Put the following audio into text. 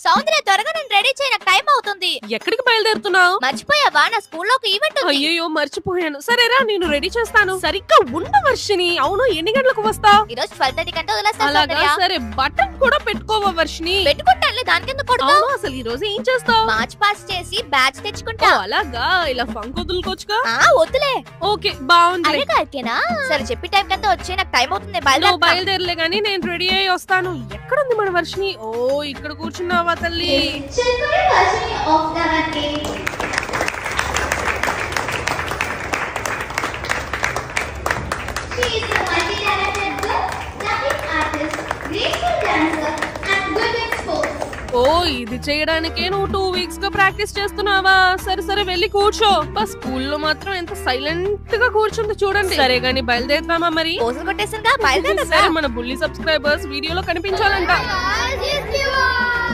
సౌందర్య త్వరగా నేను రెడీ చేయ, నాకు టైం అవుతుంది. ఎక్కడికి బయలుదేరుతున్నావు? మర్చిపోయావా? నా స్కూల్లో ఒక ఈవెంట్ ఉంది. అయ్యో మర్చిపోయాను. సరేరా నేను రెడీ చేస్తాను. సరిగ్గా ఉండు వర్షిని. అవును ఎన్ని గంటలకు వస్తావు? ఈ రోజు 12:30 కంటే వదిలేస్తాను. అలాగా సరే బటన్ కూడా పెట్టుకోవా వర్షిని? పెట్టుకుంటానులే, దానికెందుకు కొడతావు? అసలు ఈ రోజు ఏం చేస్తావు? మార్చ్ పాస్ చేసి బ్యాచ్ తెచ్చుకుంటా. అలాగా ఇలా ఫంక్ వదులుకోవచ్చుగా. వద్దులే. ఓకే బాగుంది. అరే కాకేనా? సరే చెప్పి టైం కంటే వచ్చే, నాకు టైం అవుతుంది. బయలుదేరలే గానీ నేను రెడీ అయ్యి వస్తాను. ఎక్కడుంది మన వర్షిని? ఓ ఇక్కడ కూర్చున్నావా తల్లి? ఓ ఇది చేయడానికే నువ్వు 2 వీక్స్ గా ప్రాక్టీస్ చేస్తున్నావా? సరే సరే వెళ్ళి కూర్చో. స్కూల్లో మాత్రం ఎంత సైలెంట్ గా కూర్చుంది చూడండి. సరే గానీ బయలుదేరుతామా మరి? కొట్టేసాను, మన బుల్లి సబ్స్క్రైబర్స్ వీడియోలో కనిపించాలంట.